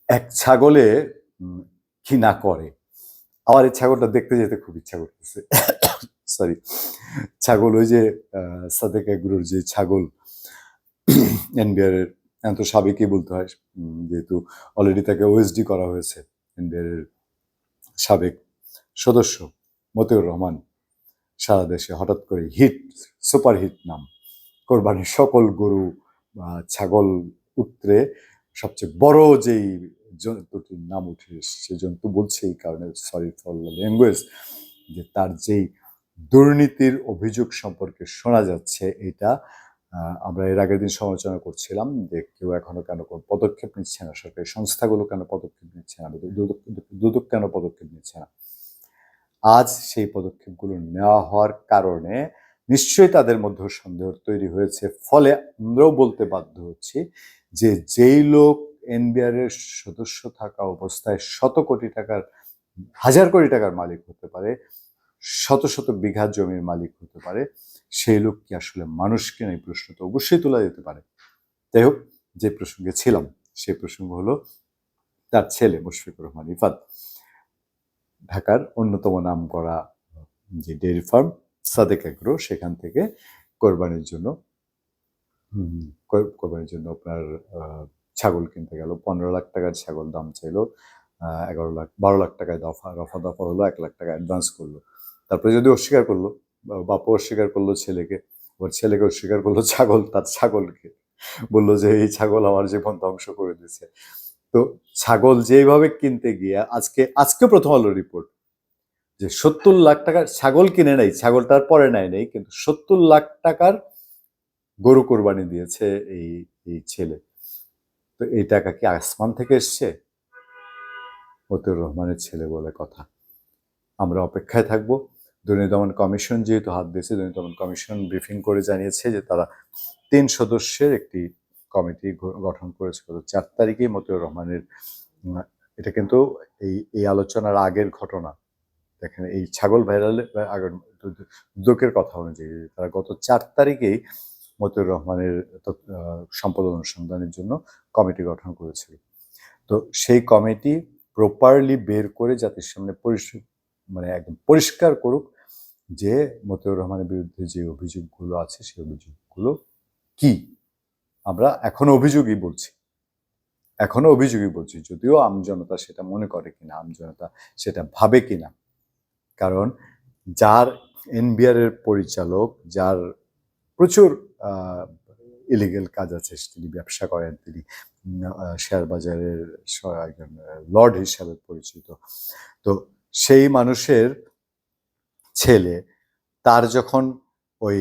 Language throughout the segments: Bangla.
এক ছাগলে কি না করে। আমার এই ছাগলটা দেখতে যেতে খুব ইচ্ছা করতেছে। সরি, ছাগল ওই যে সাদেক এগ্রোর যে ছাগল এনবিআর এর, তো সাবেকই বলতে হয় যেহেতু অলরেডি তাকে ওএসডি করা হয়েছে। এনবিআর এর সাবেক সদস্য মতিউর রহমান সারা দেশে হঠাৎ করে সুপারহিট নাম, কোরবানির সকল গরু বা ছাগল উত্তরে সবচেয়ে বড় যেই জন্তুটির নাম উঠে এসছে, জন্তু বলছে এই কারণে, সরি ফর ল্যাঙ্গুয়েজ, যে তার যেই দুর্নীতির অভিযোগ সম্পর্কে শোনা যাচ্ছে, এটা আমরা এর আগের দিন সমালোচনা করছিলাম যে কেউ এখনো কেন কোনো পদক্ষেপ নিচ্ছে না, সরকারি সংস্থাগুলো কেন পদক্ষেপ নিচ্ছে না, দুদক কেন পদক্ষেপ নিচ্ছে না। আজ সেই পদক্ষেপগুলো নেওয়া হওয়ার কারণে নিশ্চয়ই তাদের মধ্যে সন্দেহ তৈরি হয়েছে, ফলে আমরাও বলতে বাধ্য হচ্ছি যে যেই লোক এনবিআর এর সদস্য থাকা অবস্থায় শত কোটি টাকার, হাজার কোটি টাকার মালিক হতে পারে, শত শত বিঘা জমির মালিক হতে পারে, সেই লোক কি আসলে মানুষ কিনা, এই প্রশ্ন তো অবশ্যই তোলা যেতে পারে। যাই হোক, যে প্রসঙ্গে ছিলাম সেই প্রসঙ্গ হলো তার ছেলে মুশফিকুর রহমান ইফাদ ঢাকার অন্যতম নামকরা যে ডেয়ারি ফার্ম সাদেক এগ্রো, সেখান থেকে কোরবানির জন্য আপনার ছাগল কিনতে গেল। 15 লাখ টাকার ছাগল দাম চাইলো, 12 লাখ টাকায় রফা দফা হলো, 1 লাখ টাকা অ্যাডভান্স করলো। তারপরে যদি অস্বীকার করলো, বাপও অস্বীকার করলো ছেলেকে, ওর ছেলেকে অস্বীকার করলো তার ছাগলকে, বললো যে এই ছাগল আমার জীবন ধ্বংস করে দিচ্ছে। তো ছাগল যেভাবে কিনতে গিয়ে আজকে প্রথম আলো রিপোর্ট যে 70 লাখ টাকার ছাগল কিনে নেই, ছাগলটার পরে নেয়, কিন্তু 70 লাখ টাকার গরু কোরবানি দিয়েছে এই ছেলে। তো এই টাকা কি আসমান থেকে এসছে? মতিউর রহমানের ছেলে বলে কথা। আমরা অপেক্ষায় থাকবো। দুর্নীতি দমন কমিশন যেহেতু হাত দিয়েছে, দুর্নীতি দমন কমিশন ব্রিফিং করে জানিয়েছে যে তারা 3 সদস্যের একটি কমিটি গঠন করেছে গত 4 তারিখেই মতিউর রহমানের। এটা কিন্তু এই আলোচনার আগের ঘটনা। দেখেন, এই ছাগল ভাইরালের দুদকের কথা অনুযায়ী তারা গত 4 তারিখেই মতিউর রহমানের সম্পদ অনুসন্ধানের জন্য কমিটি গঠন করেছিল। তো সেই কমিটি প্রপারলি বের করে জাতির সামনে একদম পরিষ্কার করুক যে মতিউর রহমানের বিরুদ্ধে যে অভিযোগগুলো আছে সেই অভিযোগগুলো কি। আমরা এখনো অভিযোগই বলছি, যদিও আমজনতা সেটা মনে করে কিনা, আমজনতা সেটা ভাবে কিনা। কারণ যার এনবিআর এর পরিচালক, যার প্রচুর ইলিগেল কাজ আছে, তিনি ব্যবসা করেন, তিনি শেয়ার বাজারের একজন লর্ড হিসাবে পরিচিত, তো সেই মানুষের ছেলে, তার যখন ওই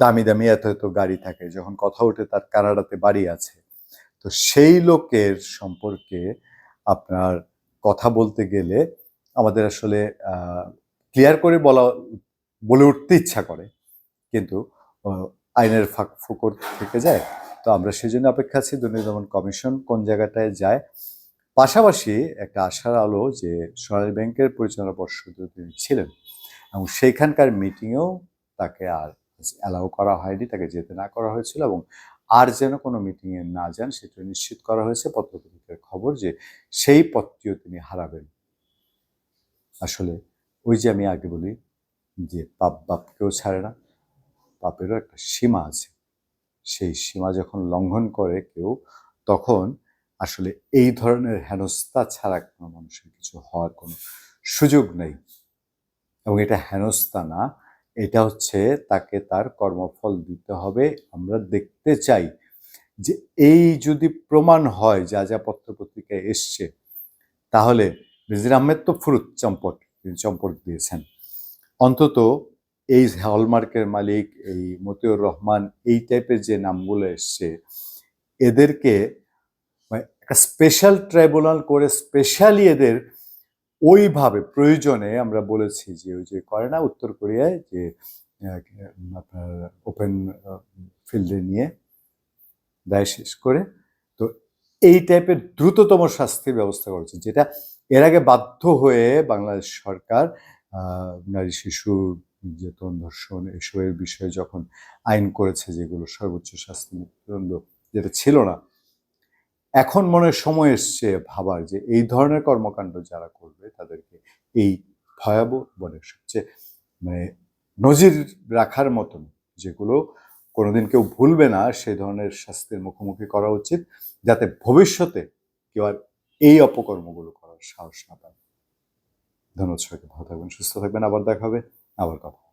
দামি দামি এত এত গাড়ি থাকে, যখন কথা ওঠে তার কানাডাতে বাড়ি আছে, তো সেই লোকের সম্পর্কে আপনার কথা বলতে গেলে আমাদের আসলে ক্লিয়ার করে বলে উঠতে ইচ্ছা করে, কিন্তু আইনের ফাঁক ফোকর থেকে যায়। তো আমরা সেই জন্য অপেক্ষা আছি দুর্নীতি দমন কমিশন কোন জায়গাটায় যায়। পাশাপাশি একটা আশার আলো যে সোনালী ব্যাংকের পরিচালনা পর্ষদে তিনি ছিলেন এবং সেইখানকার মিটিংয়েও তাকে আর অ্যালাউ করা হয়নি, তাকে যেতে না করা হয়েছিল, এবং আর যেন কোনো মিটিংয়ে না যান সেটা নিশ্চিত করা হয়েছে। পত্রপত্রিকার খবর যে সেই পদটিও তিনি হারাবেন। আসলে ওই যে আমি আগে বলি যে পাপ বাপকেও ছাড়ে না, পাপেরও একটা সীমা আছে। সেই সীমা যখন লঙ্ঘন করে কেউ, তখন আসলে এই ধরনের হেনস্থা ছাড়া কোনো মানুষের কিছু হওয়ার কোনো সুযোগ নেই। এবং এটা হেনস্থা না, এটা হচ্ছে তাকে তার কর্মফল দিতে হবে। আমরা দেখতে চাই যে এই যদি প্রমাণ হয় যা যা পত্রপত্রিকায় এসছে, তাহলে নজির আহমেদ তো ফুরুত চম্পট দিয়েছেন, অন্তত এই হলমার্কের মালিক, এই মতিউর রহমান, এই টাইপের যে নামগুলো এসছে, এদেরকে একটা স্পেশাল ট্রাইব্যুনাল করে স্পেশালি এদের ওইভাবে প্রয়োজনে, আমরা বলেছি যে ওই যে করে না উত্তর কোরিয়ায় যে আপনার ওপেন ফিল্ডে নিয়ে দায় শেষ করে, তো এই টাইপের দ্রুততম শাস্তির ব্যবস্থা করেছে, যেটা এর আগে বাধ্য হয়ে বাংলাদেশ সরকার নারী শিশু নির্যাতন, ধর্ষণ এসবের বিষয়ে যখন আইন করেছে, যেগুলো সর্বোচ্চ শাস্তি মৃত্যুদণ্ড যেটা ছিল না, এখন মনে হয় সময় এসছে ভাবার যে এই ধরনের কর্মকাণ্ড যারা করবে তাদেরকে এই ভয়াবহ বলে সবচেয়ে মানে নজির রাখার মতন, যেগুলো কোনোদিন কেউ ভুলবে না, সেই ধরনের শাস্তির মুখোমুখি করা উচিত, যাতে ভবিষ্যতে কেউ আর এই অপকর্মগুলো করার সাহস না পায়। ধন্যবাদ সবাইকে, ভালো থাকবেন, সুস্থ থাকবেন, আবার দেখা হবে, আবার কথা।